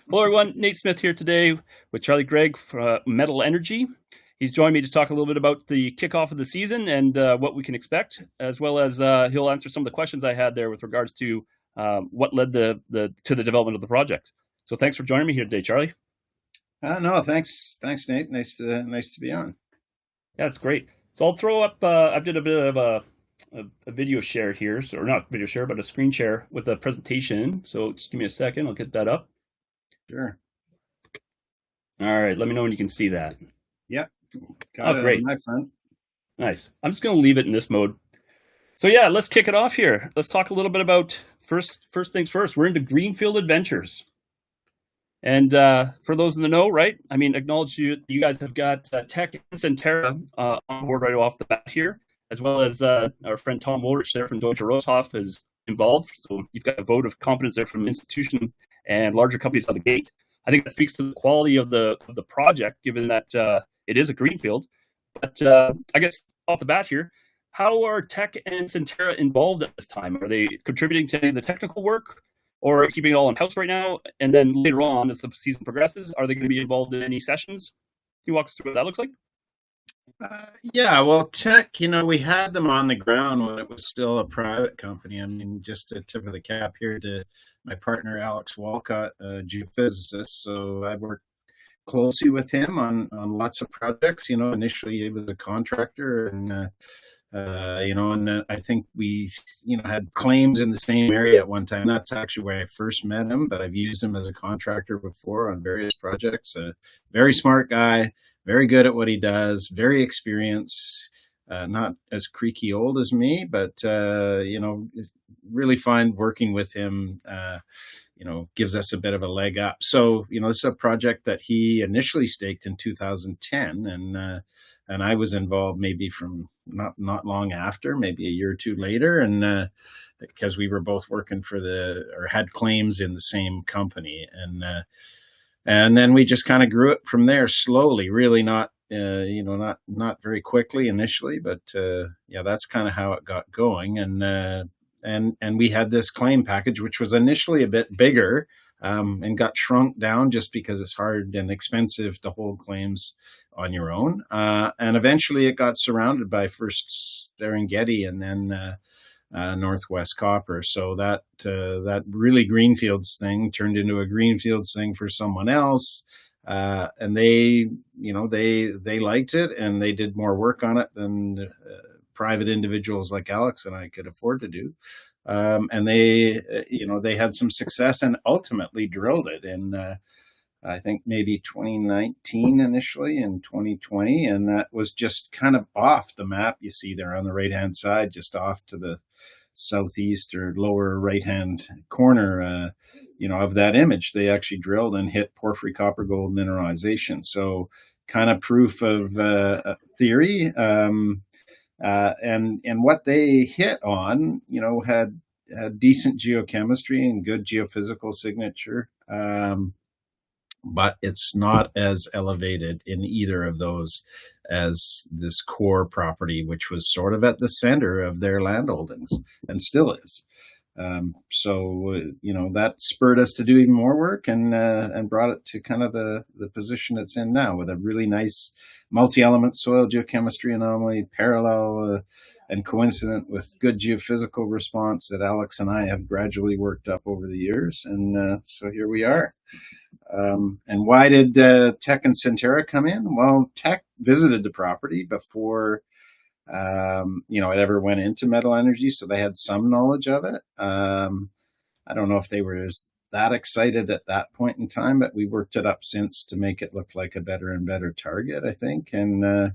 Hello, everyone. Nate Smith here today with Charlie Greig from Metal Energy. He's joined me to talk a little bit about the kickoff of the season and what we can expect, as well as he'll answer some of the questions I had there with regards to what led to the development of the project. So, thanks for joining me here today, Charlie. No, thanks, Nate. Nice to be on. Yeah, it's great. So I'll throw up. I've did a bit of a video share here, so, or not video share, but a screen share with a presentation. So just give me a second. I'll get that up. Sure. All right. Let me know when you can see that. Yep, got Oh, it on great. my front. Nice. I'm just going to leave it in this mode. So yeah, let's kick it off here. Let's talk a little bit about first things first. We're into Greenfield Adventures, and for those in the know, right? I mean, acknowledge you guys have got Tech and Centera on board right off the bat here, as well as our friend Tom Woolrich there from Deutsche Rosthoff is involved. So you've got a vote of confidence there from institution and larger companies out the gate. I think that speaks to the quality of the project, given that it is a greenfield. But I guess off the bat here, how are Tech and Centera involved at this time? Are they contributing to any of the technical work, or keeping it all in house right now? And then later on, as the season progresses, are they going to be involved in any sessions? Can you walk us through what that looks like? Yeah, well, Tech, we had them on the ground when it was still a private company. I mean, just a tip of the cap here to my partner, Alex Walcott, a geophysicist. So I worked closely with him on lots of projects. Initially he was a contractor, and I think we, had claims in the same area at one time. That's actually where I first met him, but I've used him as a contractor before on various projects. A very smart guy, very good at what he does, very experienced, not as creaky old as me, but, really find working with him, gives us a bit of a leg up. So, this is a project that he initially staked in 2010, and I was involved maybe from not long after, maybe a year or two later, and because we were both working or had claims in the same company, and then we just kind of grew it from there slowly, really not. Not very quickly initially, but yeah, that's kind of how it got going, and we had this claim package, which was initially a bit bigger, and got shrunk down just because it's hard and expensive to hold claims on your own. And eventually it got surrounded by first Serengeti and then Northwest Copper. So that really Greenfields thing turned into a Greenfields thing for someone else. And they liked it, and they did more work on it than private individuals like Alex and I could afford to do. And they had some success and ultimately drilled it in, I think maybe 2019 initially, and 2020. And that was just kind of off the map. You see there on the right-hand side, just off to the southeast or lower right-hand corner, of that image. They actually drilled and hit porphyry copper gold mineralization. So kind of proof of theory. And what they hit on, had decent geochemistry and good geophysical signature, but it's not as elevated in either of those as this core property, which was sort of at the center of their land holdings and still is. So that spurred us to do even more work, and brought it to kind of the position it's in now, with a really nice multi-element soil geochemistry anomaly, parallel and coincident with good geophysical response that Alex and I have gradually worked up over the years. And so here we are. And why did Tech and Centera come in? Well, Tech visited the property before it ever went into Metal Energy, so they had some knowledge of it. I don't know if they were that excited at that point in time, but we worked it up since to make it look like a better and better target, I think. And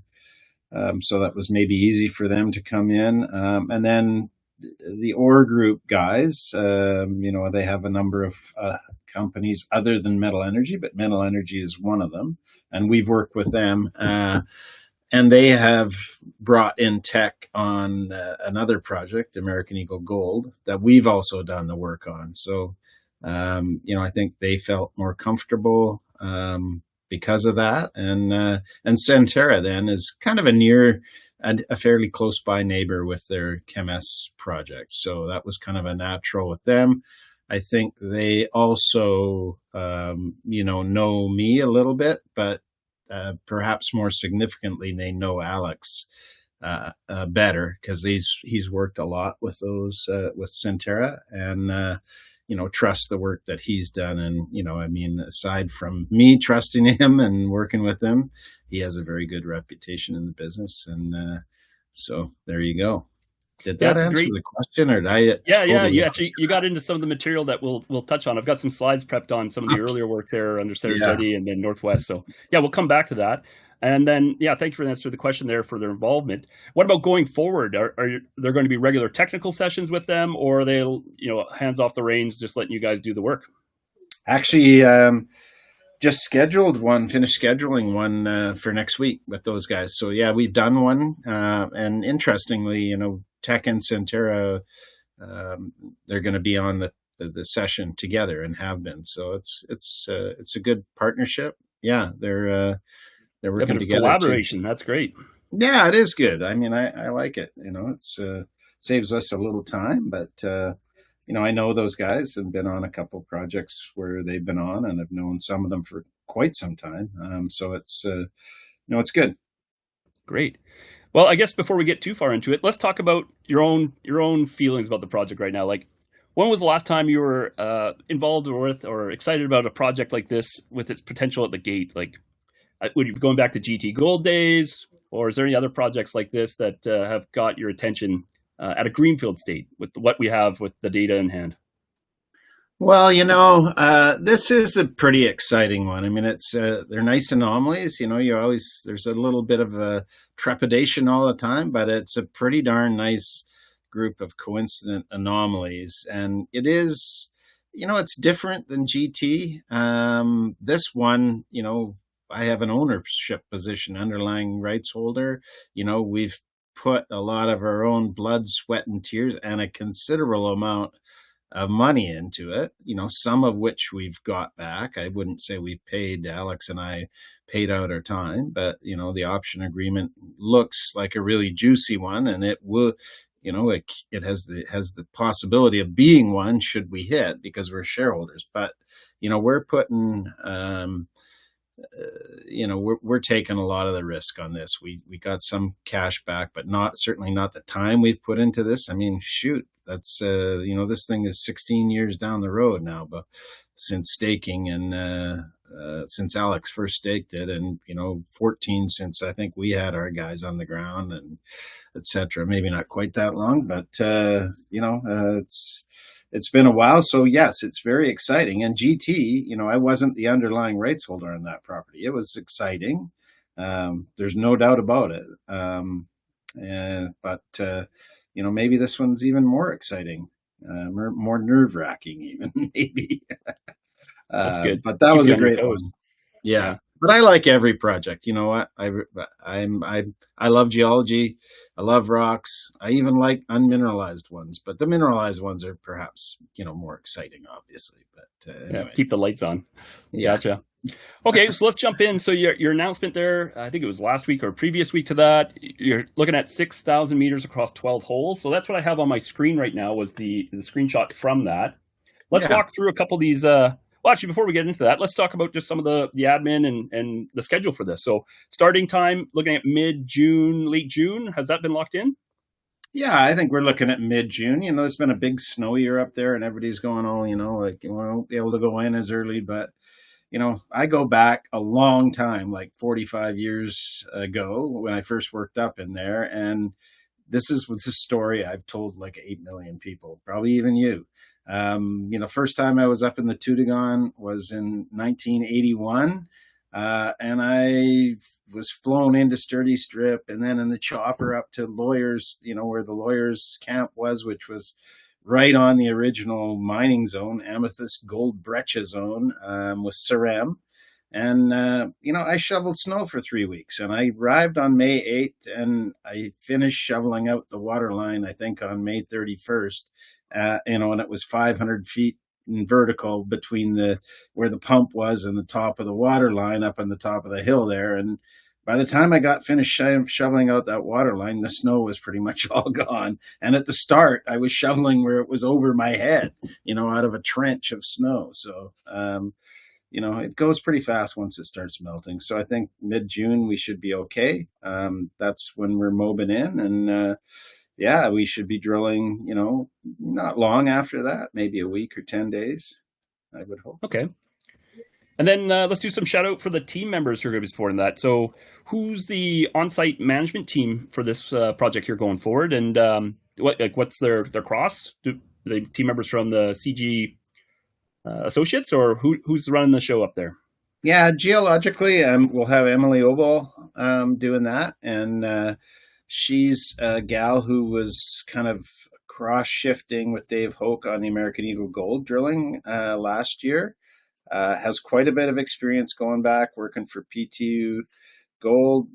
so that was maybe easy for them to come in. And then the OR Group guys, they have a number of companies other than Metal Energy, but Metal Energy is one of them, and we've worked with them. And they have brought in Tech on another project, American Eagle Gold, that we've also done the work on. So, I think they felt more comfortable because of that. And Centera then is kind of a fairly close by neighbor with their ChemS project. So that was kind of a natural with them. I think they also, know me a little bit, but perhaps more significantly, they know Alex better because he's worked a lot with those with Centera, and trust the work that he's done. And I mean, aside from me trusting him and working with him, he has a very good reputation in the business, and so there you go. Did Yeah, that it's a answer great. the question, or did I Yeah, yeah. totally? You got into some of the material that we'll touch on. I've got some slides prepped on some of the Okay. earlier work there under Yeah. Serengeti and then Northwest. So yeah, we'll come back to that. And then yeah, thank you for answering the question there for their involvement. What about going forward? Are there going to be regular technical sessions with them, or are they hands off the reins, just letting you guys do the work? Actually, just finished scheduling one for next week with those guys. So yeah, we've done one, and interestingly, Tech and Centera, they're going to be on the session together and have been. So it's a good partnership. Yeah, they're Yeah, a bit working of together too. collaboration. That's great. Yeah, it is good. I mean, I like it. It's saves us a little time, but I know those guys and been on a couple projects where they've been on, and I've known some of them for quite some time. So it's good. Great. Well, I guess before we get too far into it, let's talk about your own feelings about the project right now. Like, when was the last time you were involved with or excited about a project like this with its potential at the gate? Like, would you be going back to GT Gold days, or is there any other projects like this that have got your attention at a greenfield state with what we have with the data in hand? Well, this is a pretty exciting one. I mean, they're nice anomalies. There's a little bit of a trepidation all the time, but it's a pretty darn nice group of coincident anomalies, and it is, it's different than GT. This one, I have an ownership position, underlying rights holder. We've put a lot of our own blood, sweat, and tears, and a considerable amount of money into it, some of which we've got back. I wouldn't say we paid, Alex and I paid out our time, but the option agreement looks like a really juicy one, and it will, it has the possibility of being one should we hit, because we're shareholders. But we're putting we're taking a lot of the risk on this. We got some cash back, but certainly not the time we've put into this. I mean, shoot, that's this thing is 16 years down the road now, but since staking, and since Alex first staked it, and 14 since I think we had our guys on the ground, and etc. Maybe not quite that long, but it's been a while. So yes, it's very exciting. And GT, I wasn't the underlying rights holder on that property. It was exciting. There's no doubt about it. But maybe this one's even more exciting, more nerve wracking, even maybe. That's good. But that Keep was you a on your great toes. one. Yeah. Yeah. But I like every project. You know what? I love geology. I love rocks. I even like unmineralized ones, but the mineralized ones are perhaps more exciting, obviously. But Yeah. anyway, Keep the lights on. yeah, Gotcha. Okay, so let's jump in. So your announcement there, I think it was last week or previous week to that. You're looking at 6,000 meters across 12 holes. So that's what I have on my screen right now. Was the screenshot from that. Let's yeah. walk through a couple of these. Well, actually, before we get into that, let's talk about just some of the admin and the schedule for this. So starting time, looking at mid June, late June. Has that been locked in? Yeah, I think we're looking at mid-June. There's been a big snow year up there, and everybody's going, oh, like you won't be able to go in as early. But I go back a long time, like 45 years ago when I first worked up in there, and this was a story I've told like 8 million people, probably even you. First time I was up in the Tootagon was in 1981. And I was flown into Sturdy Strip, and then in the chopper up to Lawyers, where the Lawyers camp was, which was right on the original mining zone, Amethyst Gold Breccia zone, with Cerem. And, I shoveled snow for 3 weeks, and I arrived on May 8th, and I finished shoveling out the water line, I think, on May 31st, and it was 500 feet in vertical between where the pump was and the top of the water line up on the top of the hill there. And by the time I got finished shoveling out that water line, the snow was pretty much all gone. And at the start, I was shoveling where it was over my head, out of a trench of snow. So, it goes pretty fast once it starts melting. So I think mid-June we should be okay. That's when we're mobbing in, and we should be drilling. Not long after that, maybe a week or 10 days, I would hope. Okay. And then let's do some shout out for the team members who are going to be supporting that. So, who's the on-site management team for this project here going forward, and what's their cross? Do they team members from the CG associates, or who's running the show up there? Yeah, geologically, we'll have Emily Oval doing that, and she's a gal who was kind of cross-shifting with Dave Hoke on the American Eagle Gold drilling last year. Has quite a bit of experience going back, working for PTU Gold,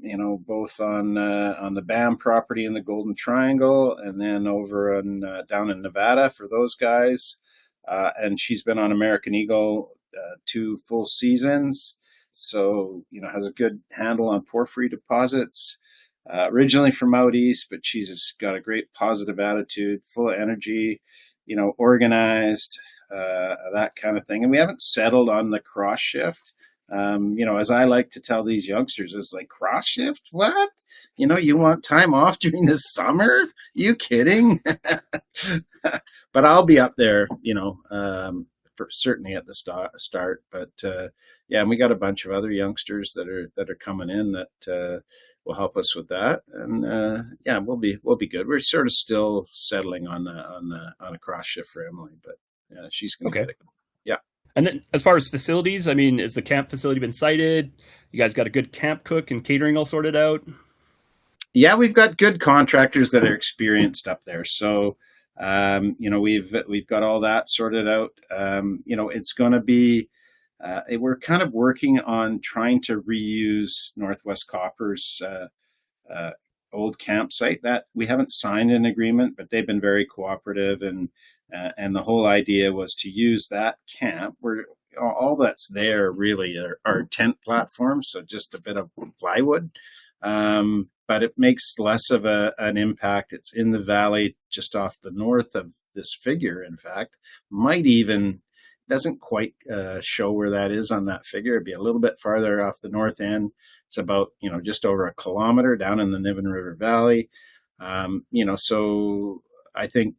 both on the BAM property in the Golden Triangle, and then over down in Nevada for those guys. And she's been on American Eagle 2 full seasons, so has a good handle on porphyry deposits. Originally from out east, but she's just got a great positive attitude, full of energy, organized, that kind of thing. And we haven't settled on the cross shift. As I like to tell these youngsters, it's like, cross shift? What? You want time off during the summer? You kidding? But I'll be up there, for certainly at the start. But and we got a bunch of other youngsters that are coming in that will help us with that, and we'll be good. We're sort of still settling on a cross shift for Emily, but she's going to get it. Yeah. And then, as far as facilities, I mean, is the camp facility been sited? You guys got a good camp cook and catering all sorted out? Yeah, we've got good contractors that are experienced up there. So, we've got all that sorted out. It's going to be. We're kind of working on trying to reuse Northwest Copper's old campsite. That we haven't signed an agreement, but they've been very cooperative, and the whole idea was to use that camp where all that's there really are tent platforms, so just a bit of plywood. But it makes less of an impact. It's in the valley just off the north of this figure, in fact. Doesn't quite show where that is on that figure. It'd be a little bit farther off the north end. It's about, just over a kilometer down in the Niven River Valley. So I think,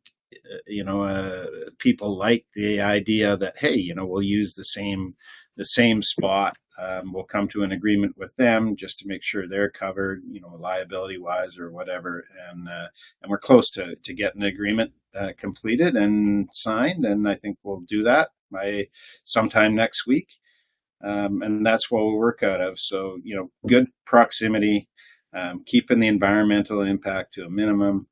people like the idea that, hey, we'll use the same spot. We'll come to an agreement with them just to make sure they're covered, liability wise or whatever. And we're close to getting the agreement completed and signed. And I think we'll do that by sometime next week. And that's what we'll work out of. So, good proximity, keeping the environmental impact to a minimum.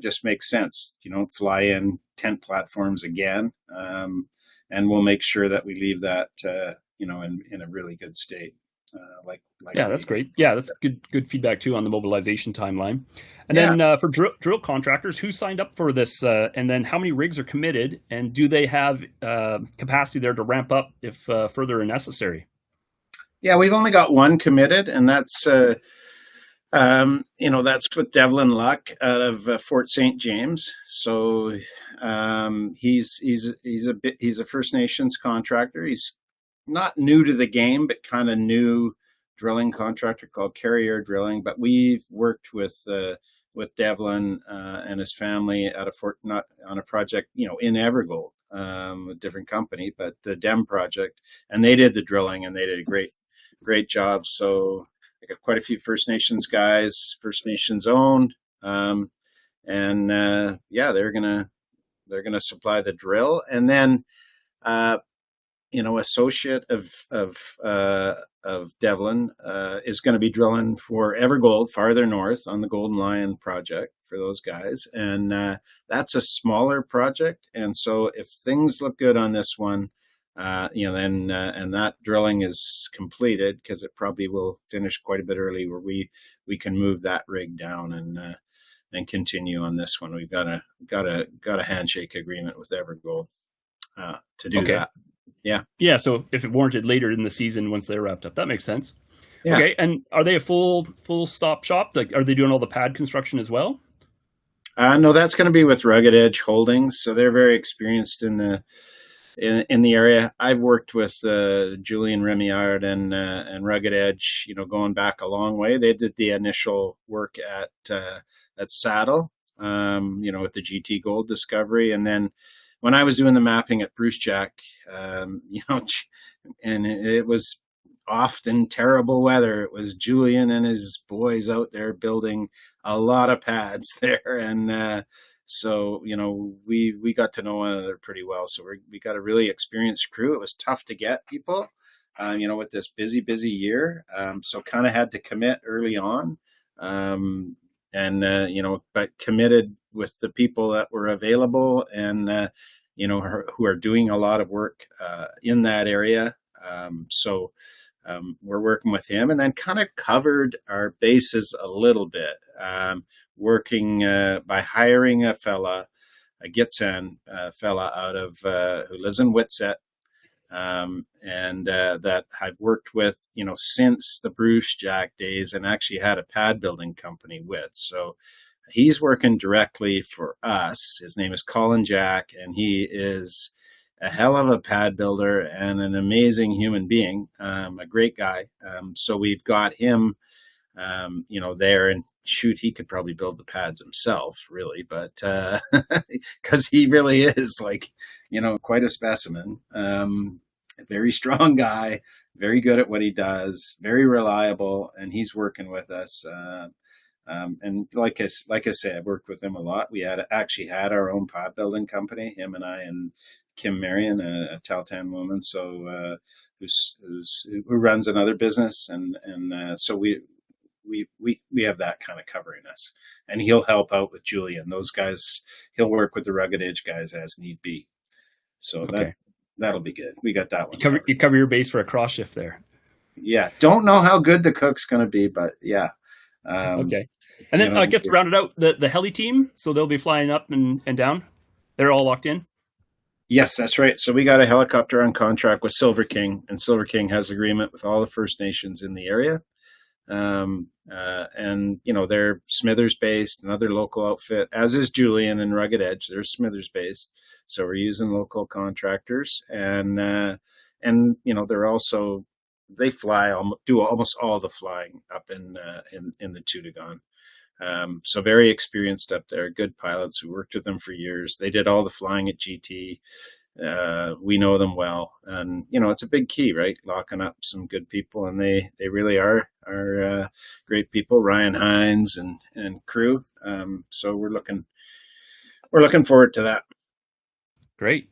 Just makes sense. You don't fly in tent platforms again. And we'll make sure that we leave that, in a really good state. That's great. Yeah, that's good feedback too on the mobilization timeline. And then for drill contractors, who signed up for this? And then how many rigs are committed? And do they have capacity there to ramp up if further necessary? Yeah, we've only got one committed, and that's that's with Devlin Luck out of Fort St. James. So he's a First Nations contractor. He's not new to the game, but kind of new drilling contractor called Carrier Drilling. But we've worked with Devlin and his family at not on a project, in Evergold, a different company, but the DEM project, and they did the drilling and they did a great job. So I got quite a few First Nations guys, First Nations owned, and they're gonna supply the drill, and then associate of Devlin is going to be drilling for Evergold farther north on the Golden Lion project for those guys, and that's a smaller project, and so if things look good on this one. Then and that drilling is completed, because it probably will finish quite a bit early, where we can move that rig down and continue on this one. We've got a handshake agreement with Evergold to do that. Yeah. Yeah. So if it warranted later in the season, once they're wrapped up, that makes sense. Yeah. Okay, and are they a full stop shop? Like, are they doing all the pad construction as well? No, that's going to be with Rugged Edge Holdings. So they're very experienced in the area. I've worked with Julian Remillard and Rugged Edge, going back a long way. They did the initial work at Saddle, with the GT Gold discovery, and then when I was doing the mapping at Bruce Jack, and it was often terrible weather. It was Julian and his boys out there building a lot of pads there, and so we got to know one another pretty well. So we got a really experienced crew. It was tough to get people, with this busy year. So kind of had to commit early on, and but committed with the people that were available, and who are doing a lot of work in that area. We're working with him, and then kind of covered our bases a little bit, working by hiring a Gitsan fella out of who lives in Whitsett, and that I've worked with, since the Bruce Jack days, and actually had a pad building company with. So he's working directly for us. His name is Colin Jack, and he is a hell of a pad builder and an amazing human being, a great guy. So we've got him, there, and shoot, he could probably build the pads himself, really, but because he really is like, quite a specimen. A very strong guy, very good at what he does, very reliable, and he's working with us. And like I say, I've worked with him a lot. We actually had our own pod building company, him and I, and Kim Marion, a Taltan woman, so who runs another business, and so we have that kind of covering us, and he'll help out with Julian. Those guys, he'll work with the Rugged Edge guys as need be. So Okay, that'll be good. We got that one you cover your base for a cross shift there. Yeah, don't know how good the cook's going to be, but yeah. Okay, and then I guess to round it out, the heli team, so they'll be flying up and down. They're all locked in. Yes, that's right. So we got a helicopter on contract with Silver King, and Silver King has agreement with all the First Nations in the area. And they're Smithers based, another local outfit, as is Julian and Rugged Edge. They're Smithers based, so we're using local contractors, and they're also, they do almost all the flying up in the Toodoggone. So very experienced up there, good pilots. We worked with them for years. They did all the flying at GT. We know them well, and it's a big key, right? Locking up some good people, and they really are great people. Ryan Hines and crew. So we're looking forward to that. Great.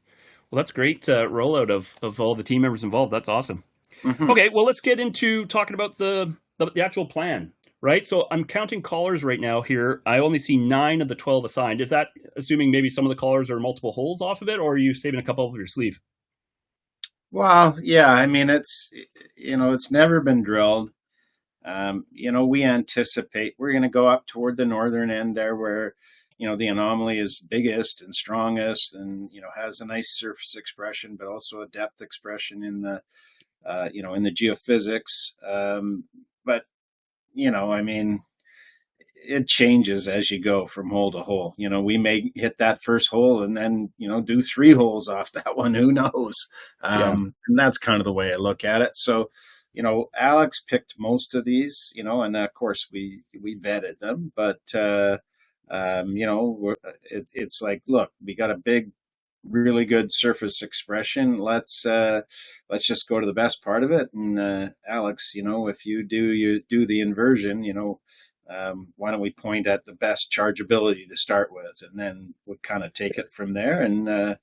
Well, that's great rollout of all the team members involved. That's awesome. Mm-hmm. Okay, well, let's get into talking about the actual plan, right? So I'm counting callers right now here. I only see 9 of the 12 assigned. Is that assuming maybe some of the callers are multiple holes off of it, or are you saving a couple up your sleeve? Well, yeah, I mean, it's never been drilled. We anticipate we're going to go up toward the northern end there where, the anomaly is biggest and strongest, and, has a nice surface expression, but also a depth expression in the geophysics. But, I mean, it changes as you go from hole to hole. We may hit that first hole and then, do 3 holes off that one. Who knows? And that's kind of the way I look at it. So, Alex picked most of these, and of course we vetted them, but, it's like, look, we got a big, really good surface expression. Let's just go to the best part of it. And Alex, if you do the inversion, why don't we point at the best chargeability to start with, and then we'll kind of take it from there. And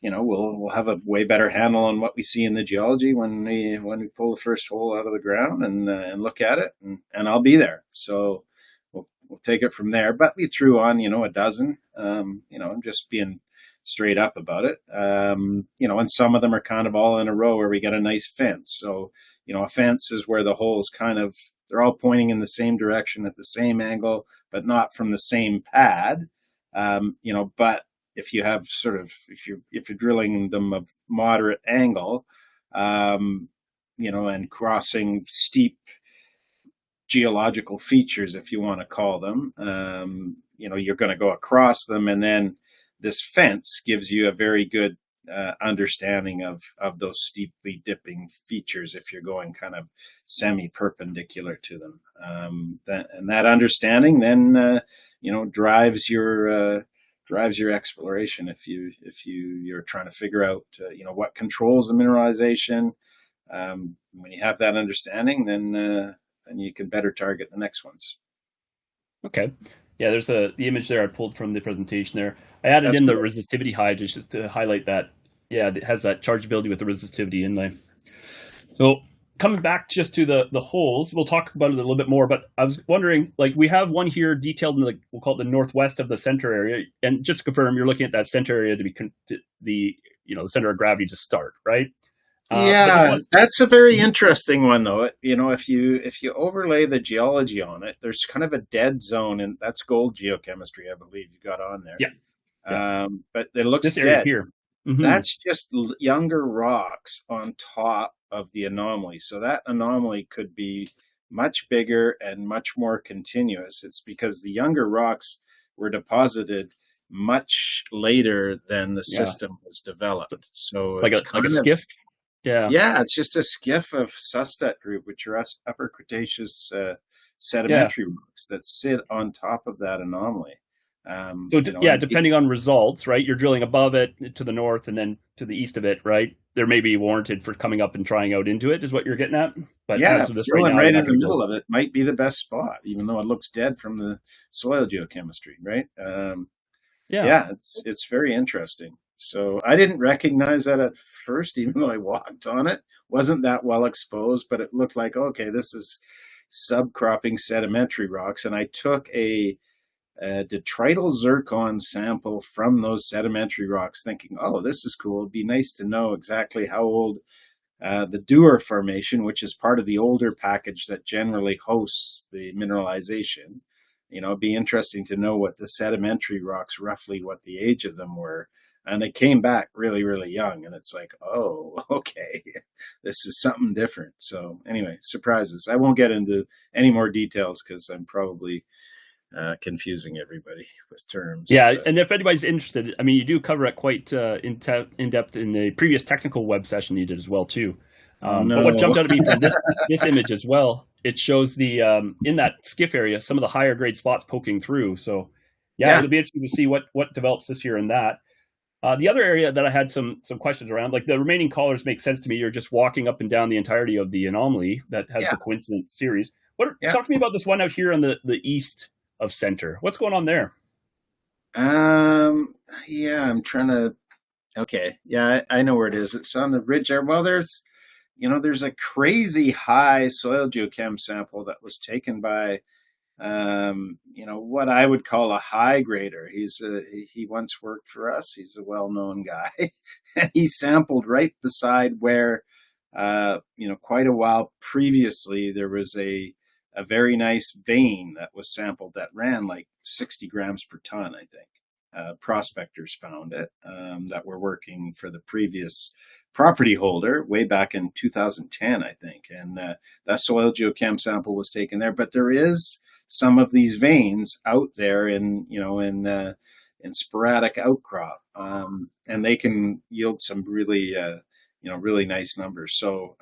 we'll have a way better handle on what we see in the geology when we pull the first hole out of the ground and look at it, and I'll be there. So we'll take it from there. But we threw on a dozen. I'm just being straight up about it. And some of them are kind of all in a row where we get a nice fence. So a fence is where the holes they're all pointing in the same direction at the same angle, but not from the same pad. But if you have if you're drilling them of moderate angle, and crossing steep geological features, if you want to call them. You're going to go across them, and then this fence gives you a very good understanding of those steeply dipping features if you're going kind of semi-perpendicular to them. That understanding then drives your exploration you're trying to figure out what controls the mineralization. When you have that understanding, then you can better target the next ones. Okay. Yeah, there's the image there I pulled from the presentation there. I added That's in the cool. resistivity height just to highlight that. Yeah, it has that chargeability with the resistivity inlay. So coming back just to the holes, we'll talk about it a little bit more, but I was wondering, like, we have one here detailed in we'll call it the northwest of the center area. And just to confirm, you're looking at that center area to be the center of gravity to start, right? But this Yeah, one, that's a very interesting one, though. If you overlay the geology on it, there's kind of a dead zone, and that's gold geochemistry, I believe you got on there. yeah, yeah, But it looks this area dead. here. Mm-hmm. That's just younger rocks on top of the anomaly. So that anomaly could be much bigger and much more continuous. It's because the younger rocks were deposited much later than the Yeah, system was developed. So it's it's like a kind of, skiff. Yeah, yeah, it's just a skiff of Sustet group, which are Upper Cretaceous yeah. sedimentary rocks that sit on top of that anomaly. So yeah, And depending on results, right? You're drilling above it to the north and then to the east of it, right? There may be warranted for coming up and trying out into it, is what you're getting at. But yeah, as of this right drilling now, you're right in not the going to middle drill. of it might be the best spot, even though it looks dead from the soil geochemistry, right? Yeah, Yeah, it's very interesting. So I didn't recognize that at first, even though I walked on it. Wasn't that well exposed, but it looked like, okay, this is subcropping sedimentary rocks. And I took a detrital zircon sample from those sedimentary rocks, thinking, oh, this is cool. It'd be nice to know exactly how old the Dewar Formation, which is part of the older package that generally hosts the mineralization. It'd be interesting to know what the sedimentary rocks, roughly what the age of them were. And it came back really, really young. And it's like, oh, okay, this is something different. So anyway, surprises. I won't get into any more details because I'm probably confusing everybody with terms. yeah. But And if anybody's interested, I mean, you do cover it quite in depth in the previous technical web session you did as well too. oh But what no. jumped out at me from this image as well, it shows the in that skiff area some of the higher grade spots poking through. So yeah, Yeah, it'll be interesting to see what develops this year in that. The other area that I had some questions around, like the remaining collars make sense to me. You're just walking up and down the entirety of the anomaly that has yeah, the coincident series. yeah. Talk to me about this one out here on the east of center. What's going on there? Um, yeah, I'm trying to. Okay, yeah, I know where it is. It's on the ridge there. Well, there's a crazy high soil geochem sample that was taken by, what I would call a high grader. He once worked for us. He's a well-known guy, and he sampled right beside where, quite a while previously there was a very nice vein that was sampled that ran like 60 grams per ton, I think. Prospectors found it that were working for the previous property holder way back in 2010, I think. And that soil geochem sample was taken there. But there is some of these veins out there in sporadic outcrop, and they can yield some really nice numbers. So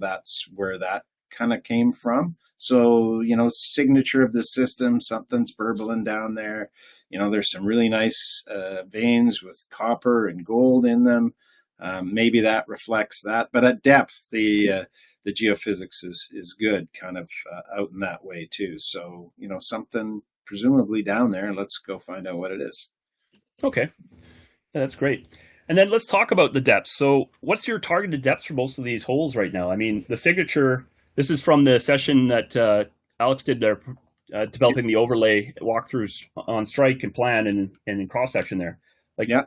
that's where that kind of came from. So signature of the system, something's burbling down there. There's some really nice veins with copper and gold in them. Maybe that reflects that, but at depth, the geophysics is good, kind of out in that way too. So something presumably down there. Let's go find out what it is. Okay, yeah, that's great. And then let's talk about the depths. So, what's your targeted depths for most of these holes right now? I mean, the signature. This is from the session that Alex did there, developing the overlay walkthroughs on strike and plan and in cross section there. Like Yeah.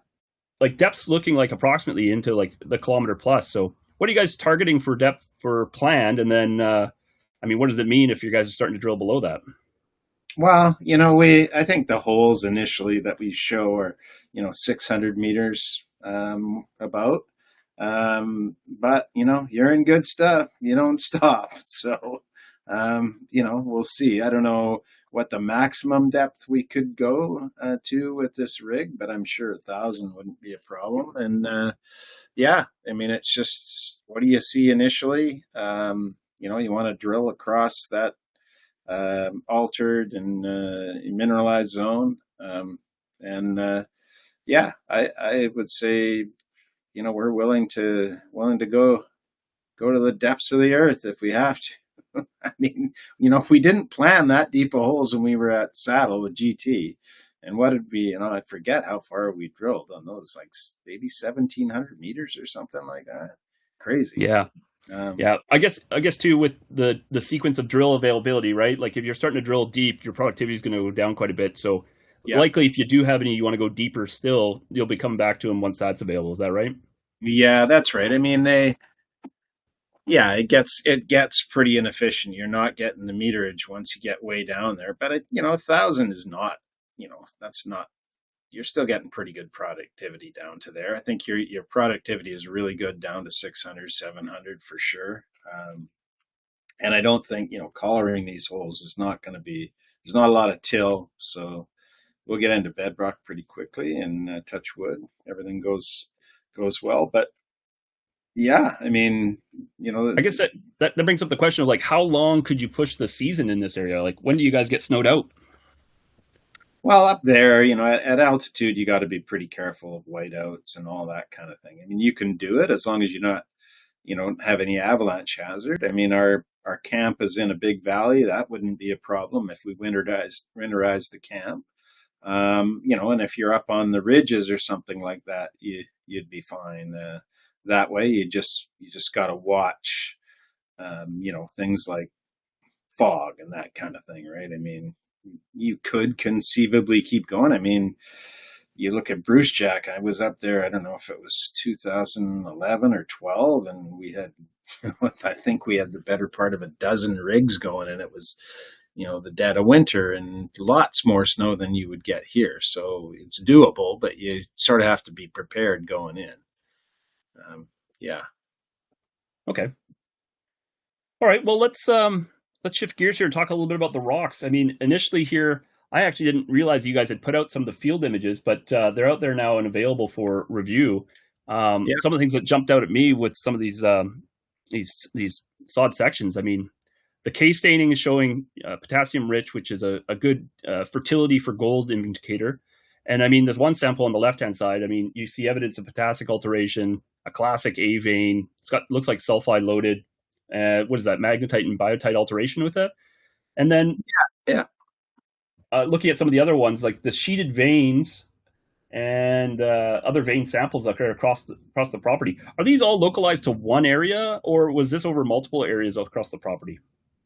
like depths looking like approximately into like the kilometer plus. So, what are you guys targeting for depth for planned? And then, I mean, what does it mean if you guys are starting to drill below that? Well, I think the holes initially that we show are, 600 meters about. But you're in good stuff. You don't stop. So We'll see. I don't know what the maximum depth we could go to with this rig, but I'm sure 1,000 wouldn't be a problem. And yeah, I mean, it's just, what do you see initially? You want to drill across that altered and mineralized zone. Yeah, I would say, we're willing to go to the depths of the earth if we have to. I mean, we didn't plan that deep of holes when we were at Saddle with GT. And what did we, I forget how far we drilled on those, like maybe 1,700 meters or something like that. Crazy. Yeah. Yeah. I guess too, with the sequence of drill availability, right? Like if you're starting to drill deep, your productivity is going to go down quite a bit. So Yeah. likely if you do have any, you want to go deeper still, you'll be coming back to them once that's available. Is that right? Yeah, that's right. I mean, it gets pretty inefficient. You're not getting the meterage once you get way down there. But 1,000 is not, that's not. You're still getting pretty good productivity down to there. I think your productivity is really good down to 600, 700 for sure. And I don't think collaring these holes is not going to be. There's not a lot of till, so we'll get into bedrock pretty quickly. And touch wood, everything goes well. But yeah, I mean, I guess that brings up the question of like, how long could you push the season in this area? Like, when do you guys get snowed out? well, up there, at altitude, you got to be pretty careful of whiteouts and all that kind of thing. I mean, you can do it as long as you don't have any avalanche hazard. I mean, our camp is in a big valley. That wouldn't be a problem if we winterized the camp. And if you're up on the ridges or something like that, you'd be fine. That way, you just got to watch, things like fog and that kind of thing, right? I mean, you could conceivably keep going. I mean, you look at Bruce Jack. I was up there. I don't know if it was 2011 or 12, and we had, I think we had the better part of a dozen rigs going, and it was, the dead of winter and lots more snow than you would get here. So it's doable, but you sort of have to be prepared going in. Yeah. Okay. All right. Well, let's shift gears here and talk a little bit about the rocks. I mean, initially here, I actually didn't realize you guys had put out some of the field images, but they're out there now and available for review. Yeah. Some of the things that jumped out at me with some of these sod sections. I mean, the K staining is showing potassium rich, which is a good fertility for gold indicator. And I mean, there's one sample on the left-hand side. I mean, you see evidence of potassic alteration, a classic A vein. Looks like sulfide loaded. What is that? Magnetite and biotite alteration with that. And then Yeah. Looking at some of the other ones, like the sheeted veins and other vein samples that are across the property. Are these all localized to one area, or was this over multiple areas across the property?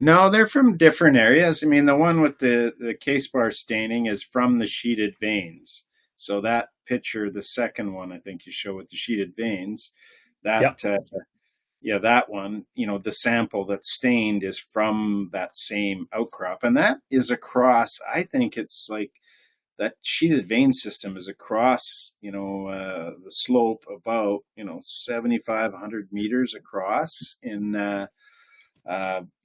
No, they're from different areas. I mean, the one with the case bar staining is from the sheeted veins. So that picture, the second one, I think you show with the sheeted veins, that Yep. that one, the sample that's stained is from that same outcrop, and that is across. I think it's like that sheeted vein system is across, the slope about 7,500 meters across in.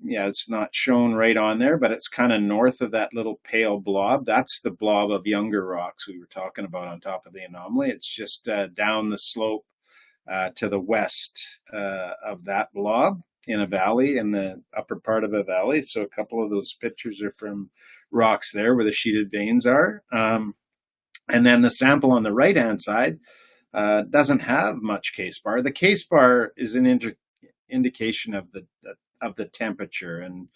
It's not shown right on there, but it's kind of north of that little pale blob. That's the blob of younger rocks we were talking about on top of the anomaly. It's just down the slope to the west of that blob in a valley, in the upper part of a valley. So a couple of those pictures are from rocks there where the sheeted veins are. And then the sample on the right-hand side doesn't have much case bar. The case bar is an indication of the temperature, and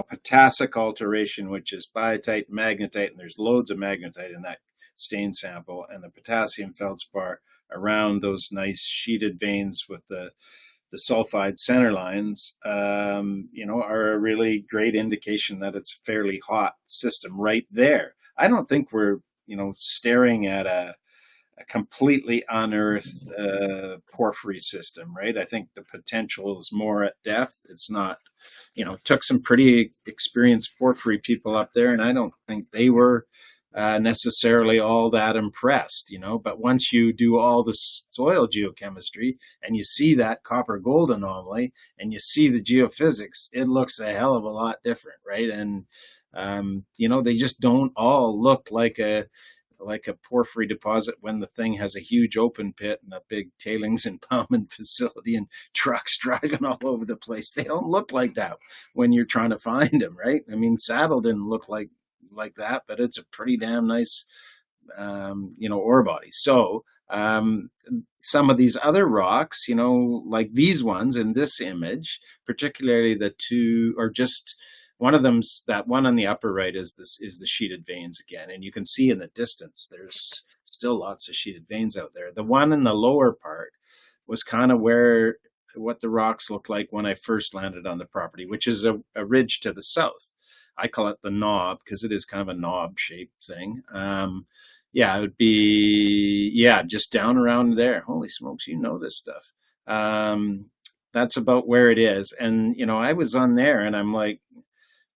potassic alteration, which is biotite, magnetite, and there's loads of magnetite in that stain sample, and the potassium feldspar around those nice sheeted veins with the sulfide center lines, are a really great indication that it's a fairly hot system right there. I don't think we're staring at a completely unearthed porphyry system, right? I think the potential is more at depth. It's not, took some pretty experienced porphyry people up there, and I don't think they were necessarily all that impressed, but once you do all the soil geochemistry and you see that copper gold anomaly and you see the geophysics, it looks a hell of a lot different, right? And they just don't all look like a porphyry deposit when the thing has a huge open pit and a big tailings impoundment facility and trucks driving all over the place. They don't look like that when you're trying to find them, right? I mean, Saddle didn't look like that, but it's a pretty damn nice, ore body. So some of these other rocks, like these ones in this image, particularly the two, or just one of them's that one on the upper right is the sheeted veins again, and you can see in the distance there's still lots of sheeted veins out there. The one in the lower part was kind of what the rocks looked like when I first landed on the property, which is a ridge to the south. I call it the knob because it is kind of a knob shaped thing. It would be, just down around there. Holy smokes, this stuff. That's about where it is. And, I was on there and I'm like,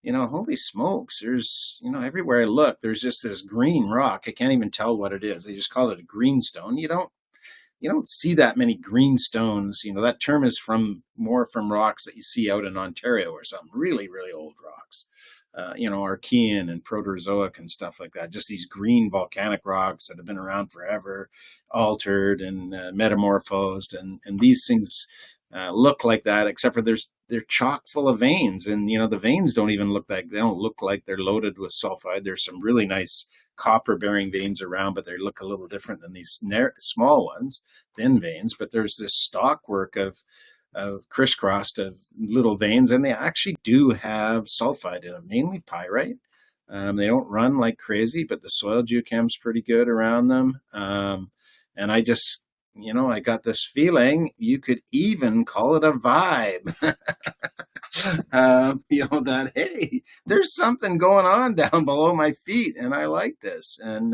holy smokes, there's, everywhere I look, there's just this green rock. I can't even tell what it is. They just call it a greenstone. You don't see that many greenstones. That term is more from rocks that you see out in Ontario or something, really, really old rocks. Archean and Proterozoic and stuff like that. Just these green volcanic rocks that have been around forever, altered and metamorphosed, and these things look like that, except for they're chock full of veins, and the veins don't look like they're loaded with sulfide. There's some really nice copper bearing veins around, but they look a little different than these small ones, thin veins. But there's this stockwork of crisscrossed of little veins, and they actually do have sulfide in them, mainly pyrite. They don't run like crazy, but the soil geochem's pretty good around them. And I just, I got this feeling you could even call it a vibe. That, hey, there's something going on down below my feet, and I like this. And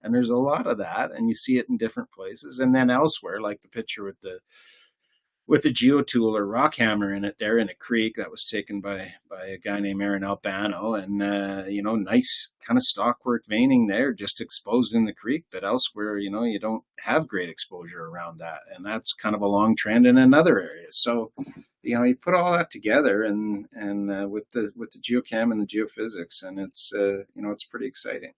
there's a lot of that, and you see it in different places. And then elsewhere, like the picture with the geotool or rock hammer in it there in a creek that was taken by a guy named Aaron Albano, and nice kind of stockwork veining there, just exposed in the creek. But elsewhere, you don't have great exposure around that, and that's kind of a long trend in another area. So you put all that together, and with the geochem and the geophysics, and it's it's pretty exciting.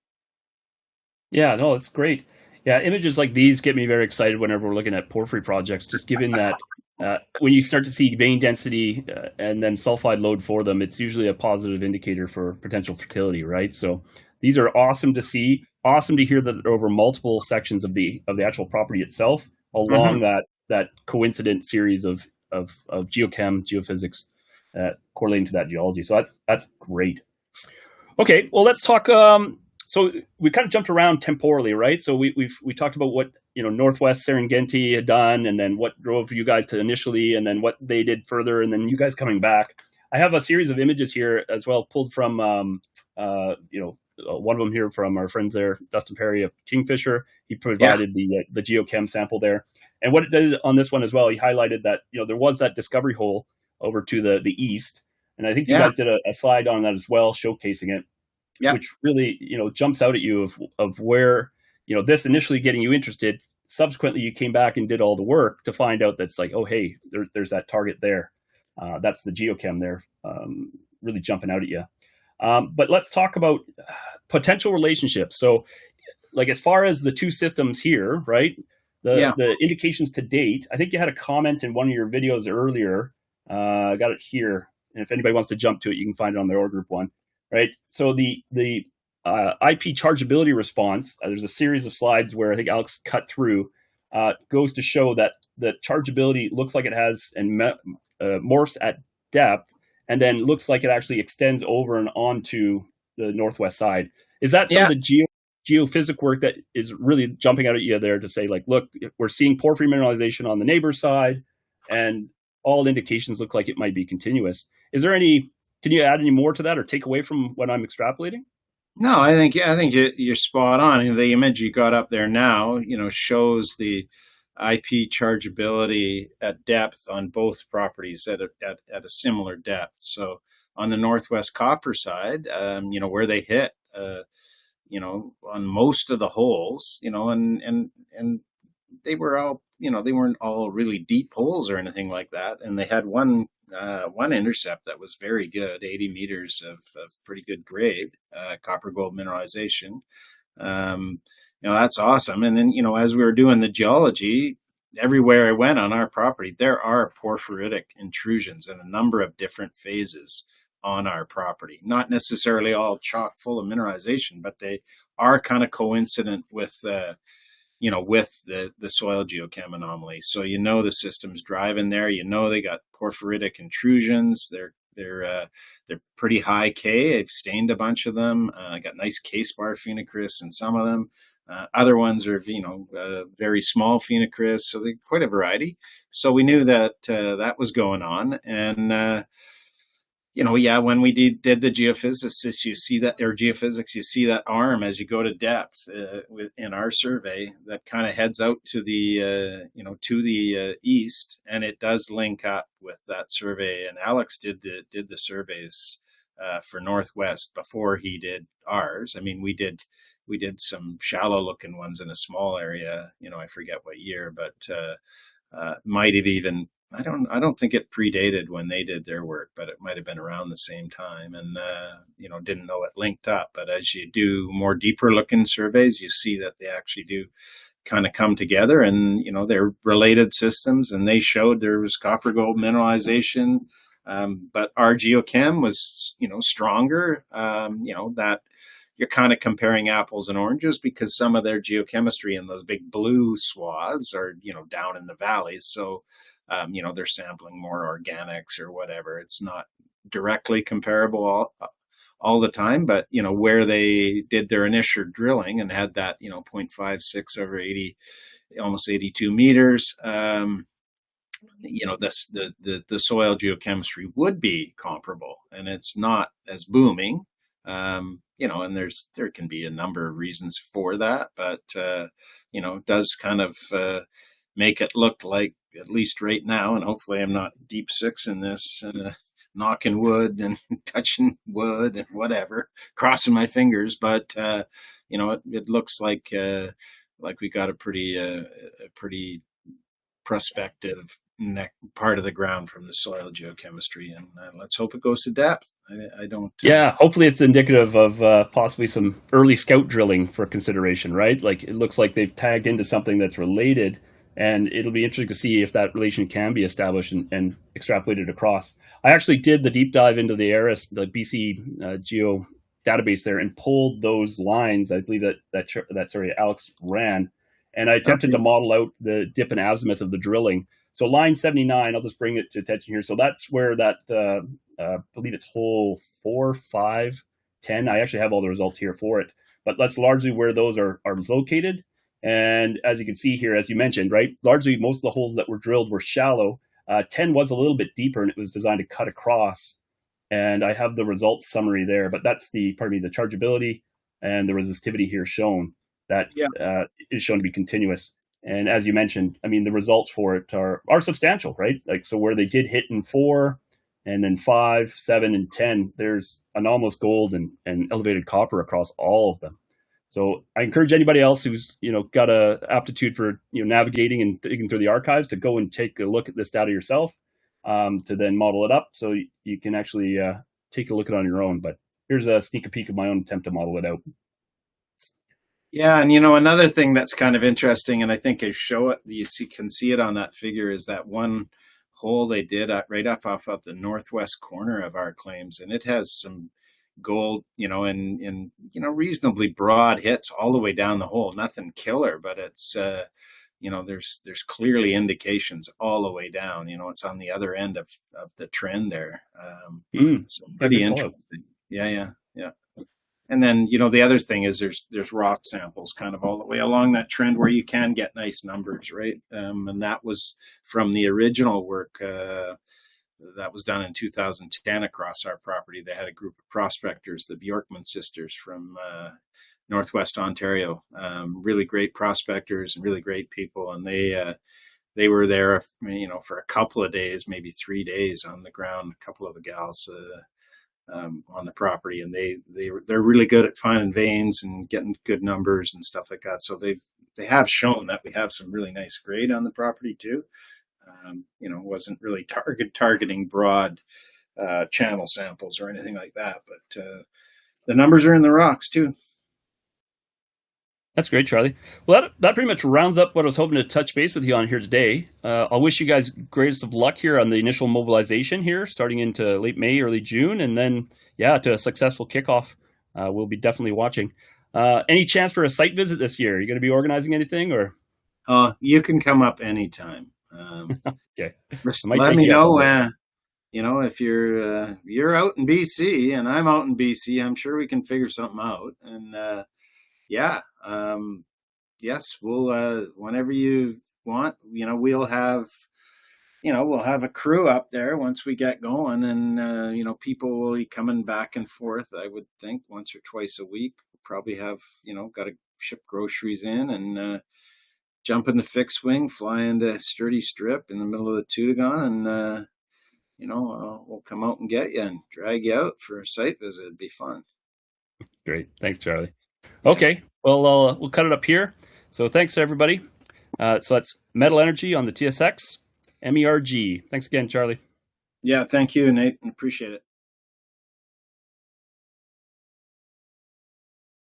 Yeah, no, it's great. Yeah, images like these get me very excited whenever we're looking at porphyry projects, just given that when you start to see vein density and then sulfide load for them, it's usually a positive indicator for potential fertility, right? So these are awesome to see. Awesome to hear that over multiple sections of the actual property itself, along that coincident series of geochem, geophysics correlating to that geology. So that's great. Okay, well, let's talk. So we kind of jumped around temporally, right? So we talked about what Northwest Serengeti had done, and then what drove you guys to initially, and then what they did further, and then you guys coming back. I have a series of images here as well, pulled from one of them here from our friends there, Dustin Perry of Kingfisher. He provided the geochem sample there, and what it did on this one as well, he highlighted that there was that discovery hole over to the east, and I think you guys did a slide on that as well, showcasing it. Yeah. Which really, jumps out at you of where, this initially getting you interested. Subsequently, you came back and did all the work to find out that's like, oh, hey, there's that target there. That's the geochem there, really jumping out at you. But let's talk about potential relationships. So, like, as far as the two systems here, right? The indications to date, I think you had a comment in one of your videos earlier. I got it here. And if anybody wants to jump to it, you can find it on the OR group one. Right. So the IP chargeability response, there's a series of slides where I think Alex cut through, goes to show that the chargeability looks like it has and morphs at depth, and then looks like it actually extends over and onto the northwest side. Is that some of the geophysic work that is really jumping out at you there to say, like, look, we're seeing porphyry mineralization on the neighbor's side, and all indications look like it might be continuous? Is there any? Can you add any more to that or take away from what I'm extrapolating? No, I think you're spot on. The image you got up there now, shows the IP chargeability at depth on both properties at a similar depth. So on the Northwest Copper side, where they hit, on most of the holes, and they were all, they weren't all really deep holes or anything like that. And they had one intercept that was very good, 80 meters of pretty good grade, copper gold mineralization. That's awesome. And then, as we were doing the geology, everywhere I went on our property, there are porphyritic intrusions in a number of different phases on our property. Not necessarily all chock full of mineralization, but they are kind of coincident with the soil geochem anomaly. So the system's driving there. They got porphyritic intrusions. They're pretty high K. I've stained a bunch of them. I got nice K spar phenocrysts in some of them. Other ones are very small phenocrysts. So they're quite a variety. So we knew that that was going on, and when we did the geophysics, you see that, or geophysics, you see that arm as you go to depth in our survey that kind of heads out to the east, and it does link up with that survey. And Alex did the surveys for Northwest before he did ours. I mean, we did some shallow looking ones in a small area. I forget what year, but might have even. I don't think it predated when they did their work, but it might have been around the same time, and didn't know it linked up. But as you do more deeper looking surveys, you see that they actually do kind of come together, and they're related systems, and they showed there was copper gold mineralization, but our geochem was stronger. That you're kind of comparing apples and oranges, because some of their geochemistry in those big blue swaths are down in the valleys, so they're sampling more organics or whatever. It's not directly comparable all the time, but where they did their initial drilling and had that 0.56 over 80, almost 82 meters, the soil geochemistry would be comparable, and it's not as booming. And there can be a number of reasons for that, but it does kind of make it look like, at least right now, and hopefully I'm not deep six in this, knocking wood and touching wood and whatever, crossing my fingers, but it looks like we got a pretty prospective part of the ground from the soil geochemistry, and let's hope it goes to depth. I don't. Yeah, hopefully it's indicative of possibly some early scout drilling for consideration, right? Like, it looks like they've tagged into something that's related, and it'll be interesting to see if that relation can be established and extrapolated across. I actually did the deep dive into the ARIS, the BC Geo database there, and pulled those lines. I believe that Alex ran, and I attempted to model out the dip and azimuth of the drilling. So line 79, I'll just bring it to attention here. So that's where that, I believe it's hole 4, 5, 10. I actually have all the results here for it, but that's largely where those are located. And as you can see here, as you mentioned, right, largely most of the holes that were drilled were shallow. 10 was a little bit deeper, and it was designed to cut across. And I have the results summary there, but that's the chargeability and the resistivity here shown that is shown to be continuous. And as you mentioned, I mean, the results for it are substantial, right? Like, so where they did hit in 4, and then 5, 7, and 10, there's anomalous gold and elevated copper across all of them. So I encourage anybody else who's got a aptitude for navigating and digging through the archives to go and take a look at this data yourself, to then model it up so you can actually take a look at it on your own. But here's a sneak peek of my own attempt to model it out. Yeah, and another thing that's kind of interesting, and I think I show it, can see it on that figure, is that one hole they did right off of the northwest corner of our claims, and it has some gold, in reasonably broad hits all the way down the hole. Nothing killer, but it's there's clearly indications all the way down. It's on the other end of the trend there. So pretty interesting. Yeah. And then, the other thing is there's rock samples kind of all the way along that trend where you can get nice numbers, right? And that was from the original work that was done in 2010 across our property. They had a group of prospectors, the Bjorkman sisters from Northwest Ontario, really great prospectors and really great people. And they were there, for a couple of days, maybe 3 days on the ground. A couple of the gals, on the property, and they're really good at finding veins and getting good numbers and stuff like that. So they have shown that we have some really nice grade on the property too. Wasn't really targeting broad channel samples or anything like that, but the numbers are in the rocks too. That's great, Charlie. Well, that pretty much rounds up what I was hoping to touch base with you on here today. I'll wish you guys greatest of luck here on the initial mobilization here, starting into late May, early June, and then, to a successful kickoff. We'll be definitely watching. Any chance for a site visit this year? Are you going to be organizing anything, or? You can come up anytime. Okay. Let me know. If you're out in BC and I'm out in BC, I'm sure we can figure something out. And yes, we'll whenever you want. We'll have a crew up there once we get going, and people will be coming back and forth. I would think once or twice a week. We'll probably have got to ship groceries in and jump in the fixed wing, fly into Sturdy Strip in the middle of the Tutagon, and we'll come out and get you and drag you out for a site visit. It'd be fun. Great. Thanks, Charlie. Okay. Well, we'll cut it up here. So thanks to everybody. So that's Metal Energy on the TSX, MERG. Thanks again, Charlie. Yeah, thank you, Nate. Appreciate it.